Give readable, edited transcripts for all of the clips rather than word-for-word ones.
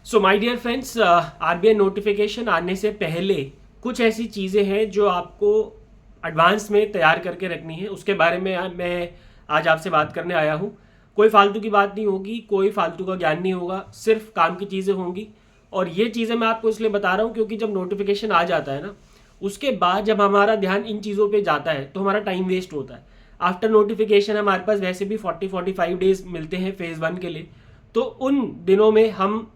So my dear friends, RBI notification आने से पहले कुछ ऐसी चीज़ें हैं जो आपको एडवांस में तैयार करके रखनी है। उसके बारे में मैं आज आपसे बात करने आया हूँ। कोई फालतू की बात नहीं होगी, कोई फालतू का ज्ञान नहीं होगा, सिर्फ काम की चीज़ें होंगी। और ये चीज़ें मैं आपको इसलिए बता रहा हूँ क्योंकि जब नोटिफिकेशन आ जाता है ना, उसके बाद जब हमारा ध्यान इन चीज़ों पे जाता है तो हमारा टाइम वेस्ट होता है। आफ्टर नोटिफिकेशन हमारे पास वैसे भी 40-45 डेज मिलते हैं फेज़ 1 के लिए। तो उन दिनों में हम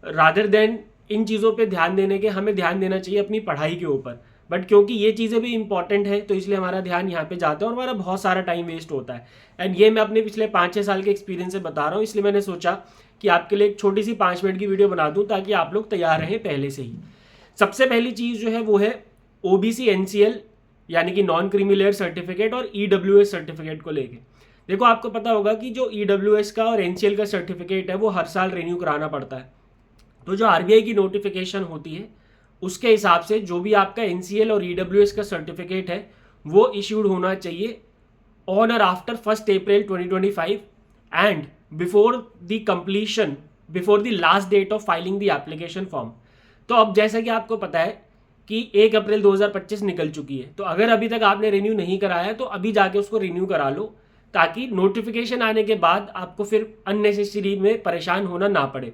रादर देन इन चीज़ों पे ध्यान देने के हमें ध्यान देना चाहिए अपनी पढ़ाई के ऊपर। बट क्योंकि ये चीज़ें भी इंपॉर्टेंट है तो इसलिए हमारा ध्यान यहाँ पे जाता है और हमारा बहुत सारा टाइम वेस्ट होता है। एंड ये मैं अपने पिछले 5-6 साल के एक्सपीरियंस से बता रहा हूँ, इसलिए मैंने सोचा कि आपके लिए एक छोटी सी 5 मिनट की वीडियो बना दूँ ताकि आप लोग तैयार रहें पहले से ही। सबसे पहली चीज़ जो है वो है ओबीसी एनसीएल यानी कि नॉन क्रीमी लेयर सर्टिफिकेट और ईडब्ल्यूएस सर्टिफिकेट को लेके। देखो, आपको पता होगा कि जो ईडब्ल्यूएस का और एनसीएल का सर्टिफिकेट है वो हर साल रिन्यू कराना पड़ता है। तो जो आरबीआई की नोटिफिकेशन होती है उसके हिसाब से जो भी आपका एनसीएल और ईडब्ल्यूएस का सर्टिफिकेट है वो इश्यूड होना चाहिए ऑन और after 1 April 2025 and before the completion before the last date of filing the application form. तो अब जैसा कि आपको पता है कि 1 अप्रैल 2025 निकल चुकी है, तो अगर अभी तक आपने रिन्यू नहीं कराया है तो अभी जाके उसको रिन्यू करा लो ताकि नोटिफिकेशन आने के बाद आपको फिर अननेसेसरी में परेशान होना ना पड़े।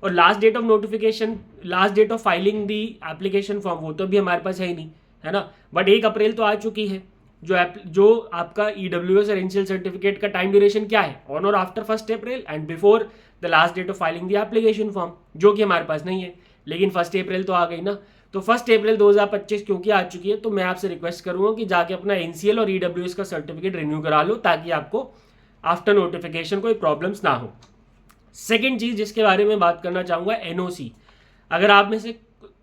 और last date of notification, last date of filing the application form वो तो भी हमारे पास है ही नहीं, है ना। बट 1 अप्रैल तो आ चुकी है। जो आपका ईडब्ल्यूएस और एनसीएल सर्टिफिकेट का टाइम ड्यूरेशन क्या है, ऑन और after 1 April and before the last date of filing the application form, जो कि हमारे पास नहीं है। लेकिन 1 अप्रैल तो आ गई ना, तो 1 अप्रैल 2025 क्योंकि आ चुकी है तो मैं आपसे रिक्वेस्ट करूंगा कि जाके अपना एनसीएल और ईडब्ल्यूएस का सर्टिफिकेट रिन्यू करा लो ताकि आपको आफ्टर नोटिफिकेशन कोई प्रॉब्लम्स ना हो। सेकेंड चीज़ जिसके बारे में बात करना चाहूँगा, एनओसी। अगर आप में से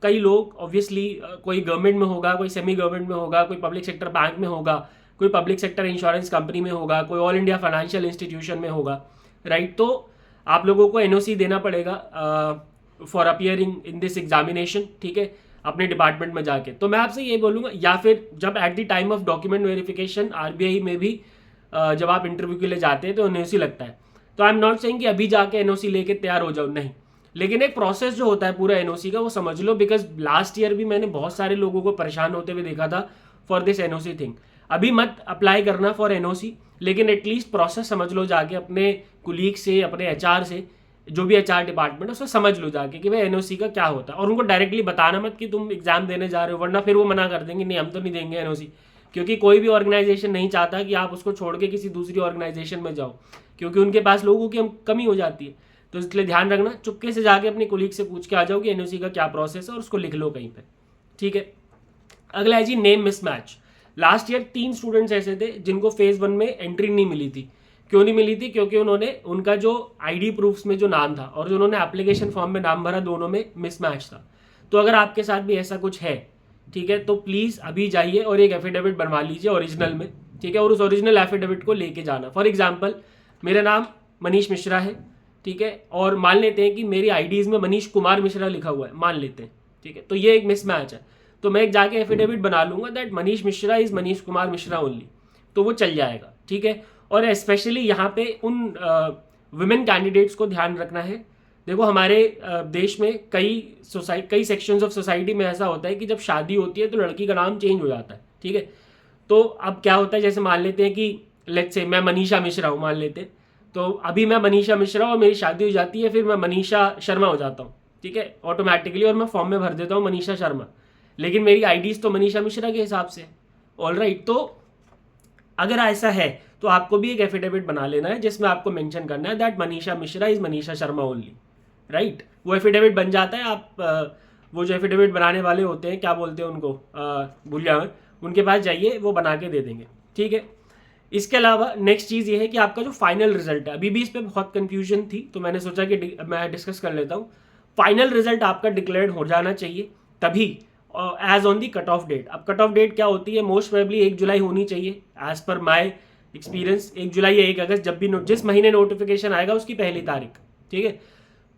कई लोग ऑब्वियसली कोई गवर्नमेंट में होगा, कोई सेमी गवर्नमेंट में होगा, कोई पब्लिक सेक्टर बैंक में होगा, कोई पब्लिक सेक्टर इंश्योरेंस कंपनी में होगा, कोई ऑल इंडिया फाइनेंशियल इंस्टीट्यूशन में होगा, राइट। तो आप लोगों को एनओसी देना पड़ेगा for appearing in this examination, ठीक है, अपने डिपार्टमेंट में जाके। तो मैं आपसे ये बोलूँगा, या फिर जब at the time of document verification RBI में भी जब आप इंटरव्यू के लिए जाते हैं तो एनओसी लगता है। तो आई एम नॉट सेइंग कि अभी जाके एनओसी लेके तैयार हो जाओ, नहीं, लेकिन एक प्रोसेस जो होता है पूरा एनओसी का वो समझ लो। बिकॉज लास्ट ईयर भी मैंने बहुत सारे लोगों को परेशान होते हुए देखा था फॉर दिस एनओसी थिंग। अभी मत अप्लाई करना फॉर एनओसी, लेकिन एटलीस्ट प्रोसेस समझ लो जाके अपने कुलीग से, अपने एचआर से, जो भी एचआर डिपार्टमेंट है उसको समझ लो जाके कि भाई एनओसी का क्या होता है। और उनको डायरेक्टली बताना मत कि तुम एग्जाम देने जा रहे हो, वरना फिर वो मना कर देंगे, नहीं हम तो नहीं देंगे एनओसी। क्योंकि कोई भी ऑर्गेनाइजेशन नहीं चाहता कि आप उसको छोड़ के किसी दूसरी ऑर्गेनाइजेशन में जाओ, क्योंकि उनके पास लोगों की कमी हो जाती है। तो इसलिए ध्यान रखना, चुपके से जाके अपने कोलीग से पूछ के आ जाओ कि एनओसी का क्या प्रोसेस है और उसको लिख लो कहीं पे, ठीक है। अगला है जी name mismatch. Last year 3 students ऐसे थे जिनको फेज 1 में एंट्री नहीं मिली थी। क्यों नहीं मिली थी? क्योंकि उन्होंने उनका जो आईडी प्रूफ्स में जो नाम था और जो उन्होंने एप्लीकेशन फॉर्म में नाम भरा, दोनों में मिसमैच था। तो अगर आपके साथ भी ऐसा कुछ है, ठीक है, तो प्लीज़ अभी जाइए और एक एफिडेविट बनवा लीजिए ओरिजिनल में, ठीक है, और उस ओरिजिनल एफिडेविट को लेके जाना। फॉर एग्जाम्पल, मेरा नाम मनीष मिश्रा है, ठीक है, और मान लेते हैं कि मेरी आईडीज़ में मनीष कुमार मिश्रा लिखा हुआ है, मान लेते हैं, ठीक है, तो ये एक मिसमैच है। तो मैं एक जाके एफिडेविट बना लूंगा that Manish Mishra is Manish Kumar Mishra only, तो वो चल जाएगा, ठीक है। और स्पेशली यहाँ पे उन वुमेन कैंडिडेट्स को ध्यान रखना है। देखो, हमारे देश में कई सेक्शंस ऑफ सोसाइटी में ऐसा होता है कि जब शादी होती है तो लड़की का नाम चेंज हो जाता है, ठीक है। तो अब क्या होता है, जैसे मान लेते हैं कि लेट्स से मैं मनीषा मिश्रा हूँ, मान लेते हैं, तो अभी मैं मनीषा मिश्रा और मेरी शादी हो जाती है, फिर मैं मनीषा शर्मा हो जाता हूँ, ठीक है, ऑटोमेटिकली, और मैं फॉर्म में भर देता हूँ मनीषा शर्मा, लेकिन मेरी आईडीज तो मनीषा मिश्रा के हिसाब से। ऑल राइट, तो अगर ऐसा है तो आपको भी एक एफिडेविट बना लेना है जिसमें आपको मेंशन करना है that Manisha Mishra is Manisha Sharma only, right. वो एफिडेविट बन जाता है। आप वो जो एफिडेविट बनाने वाले होते हैं, क्या बोलते हैं उनको, भूल जाओ, उनके पास जाइए, वो बना के दे देंगे, ठीक है। इसके अलावा नेक्स्ट चीज़ ये है कि आपका जो फाइनल रिजल्ट है, अभी भी इस पर बहुत कन्फ्यूजन थी, तो मैंने सोचा कि मैं डिस्कस कर लेता हूँ। फाइनल रिजल्ट आपका डिक्लेयर हो जाना चाहिए तभी, age on the cut off date. अब कट ऑफ डेट क्या होती है? मोस्ट प्रोबेबली 1 जुलाई होनी चाहिए एज पर माई एक्सपीरियंस। 1 जुलाई या 1 अगस्त, जब भी जिस महीने नोटिफिकेशन आएगा उसकी पहली तारीख, ठीक है।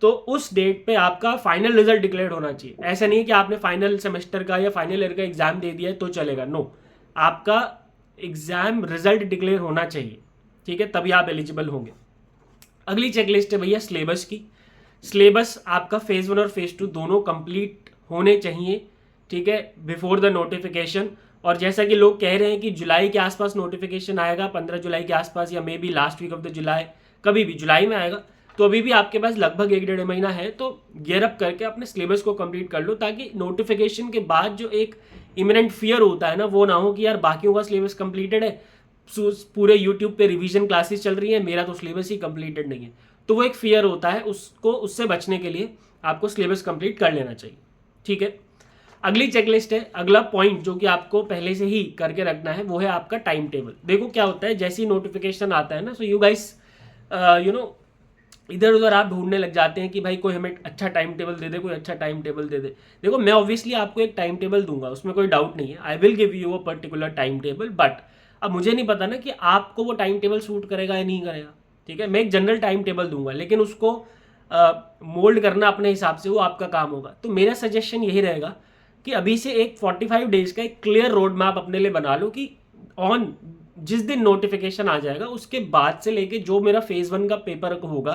तो उस डेट पे आपका फाइनल रिजल्ट डिक्लेयर होना चाहिए। ऐसा नहीं है कि आपने फाइनल सेमेस्टर का या फाइनल ईयर का एग्जाम दे दिया है तो चलेगा, नो, आपका एग्जाम रिजल्ट डिक्लेयर होना चाहिए, ठीक है, तभी आप एलिजिबल होंगे। अगली चेकलिस्ट है भैया सिलेबस की। सिलेबस आपका फेज़ 1 और फेज़ 2 दोनों कंप्लीट होने चाहिए, ठीक है, बिफोर द नोटिफिकेशन। और जैसा कि लोग कह रहे हैं कि जुलाई के आसपास नोटिफिकेशन आएगा, 15 जुलाई के आसपास, या may be last week of the July, कभी भी जुलाई में आएगा, तो अभी भी आपके पास लगभग 1-1.5 महीना है। तो गियर अप करके अपने सिलेबस को कंप्लीट कर लो, ताकि नोटिफिकेशन के बाद जो एक इमिनेंट फियर होता है ना, वो ना हो कि यार बाकियों का सिलेबस कंप्लीटेड है, पूरे यूट्यूब पे रिवीजन क्लासेस चल रही है, मेरा तो सिलेबस ही कंप्लीटेड नहीं है। तो वो एक फियर होता है, उससे बचने के लिए आपको सिलेबस कंप्लीट कर लेना चाहिए, ठीक है। अगली चेकलिस्ट है, अगला पॉइंट जो कि आपको पहले से ही करके रखना है, वो है आपका टाइम टेबल। देखो क्या होता है, जैसे ही नोटिफिकेशन आता है ना, सो यू गाइस इधर उधर आप ढूंढने लग जाते हैं कि भाई कोई हमें अच्छा टाइम टेबल दे दे, कोई अच्छा टाइम टेबल दे दे। देखो मैं ऑब्वियसली आपको एक टाइम टेबल दूंगा, उसमें कोई डाउट नहीं है, I will give you a particular time table, but अब मुझे नहीं पता ना कि आपको वो टाइम टेबल सूट करेगा या नहीं करेगा, ठीक है। मैं एक जनरल टाइम टेबल दूंगा, लेकिन उसको मोल्ड करना अपने हिसाब से वो आपका काम होगा। तो मेरा सजेशन यही रहेगा कि अभी से एक 45 डेज का एक क्लियर रोड मैप अपने लिए बना लो कि ऑन जिस दिन नोटिफिकेशन आ जाएगा उसके बाद से लेके जो मेरा फेज़ 1 का पेपर होगा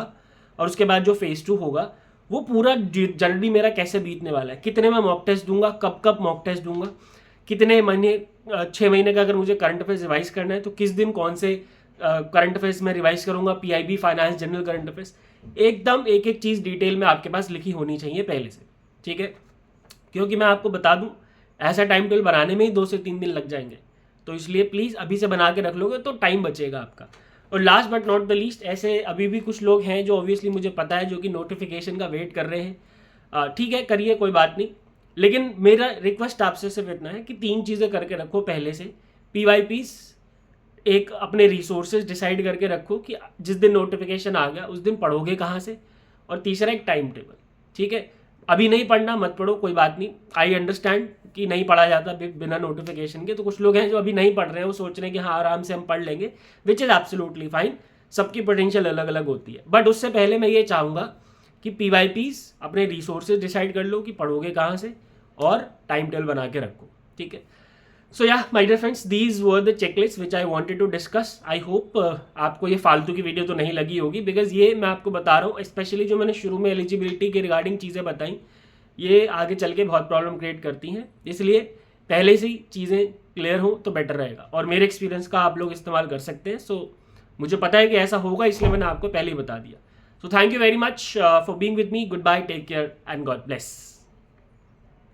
और उसके बाद जो फेज़ 2 होगा, वो पूरा जर्नी मेरा कैसे बीतने वाला है, कितने मैं मॉक टेस्ट दूंगा, कब कब मॉक टेस्ट दूंगा, कितने महीने, 6 महीने का अगर मुझे करंट अफेयर्स रिवाइज करना है तो किस दिन कौन से करंट अफेयर्स में रिवाइज करूंगा, PIB, finance, general current affairs, एकदम एक एक चीज़ डिटेल में आपके पास लिखी होनी चाहिए पहले से, ठीक है। क्योंकि मैं आपको बता दूं, ऐसा टाइम टेबल बनाने में ही 2 से 3 दिन लग जाएंगे, तो इसलिए प्लीज़ अभी से बना के रख लोगे तो टाइम बचेगा आपका। और last but not the least, ऐसे अभी भी कुछ लोग हैं जो ऑब्वियसली मुझे पता है जो कि नोटिफिकेशन का वेट कर रहे हैं, ठीक है, करिए, कोई बात नहीं, लेकिन मेरा रिक्वेस्ट आपसे सिर्फ इतना है कि 3 चीज़ें करके रखो पहले से। पीवाईपीस, एक अपने रिसोर्सेज डिसाइड करके रखो कि जिस दिन नोटिफिकेशन आ गया उस दिन पढ़ोगे कहाँ से, और तीसरा एक टाइम टेबल, ठीक है। अभी नहीं पढ़ना, मत पढ़ो, कोई बात नहीं, आई अंडरस्टैंड कि नहीं पढ़ा जाता बिना नोटिफिकेशन के, तो कुछ लोग हैं जो अभी नहीं पढ़ रहे हैं, वो सोच रहे हैं कि हाँ आराम से हम पढ़ लेंगे, विच इज़ एब्सोल्युटली फाइन, सबकी पोटेंशियल अलग अलग होती है। बट उससे पहले मैं ये चाहूँगा कि पीवाईपीस अपने रिसोर्सेज डिसाइड कर लो कि पढ़ोगे कहाँ से, और टाइम टेबल बना के रखो, ठीक है। So yeah my dear friends, these were the checklist which I wanted to discuss. I hope आपको ये फालतू की वीडियो तो नहीं लगी होगी, बिकॉज ये मैं आपको बता रहा हूँ, स्पेशली जो मैंने शुरू में एलिजिबिलिटी के रिगार्डिंग चीज़ें बताई, ये आगे चल के बहुत प्रॉब्लम क्रिएट करती हैं, इसलिए पहले से ही चीज़ें क्लियर हो तो बेटर रहेगा। और मेरे एक्सपीरियंस का आप लोग इस्तेमाल कर सकते हैं, सो मुझे पता है कि ऐसा होगा, इसलिए मैंने आपको पहले ही बता दिया। So thank you very much for being with me, good bye, take care and God bless.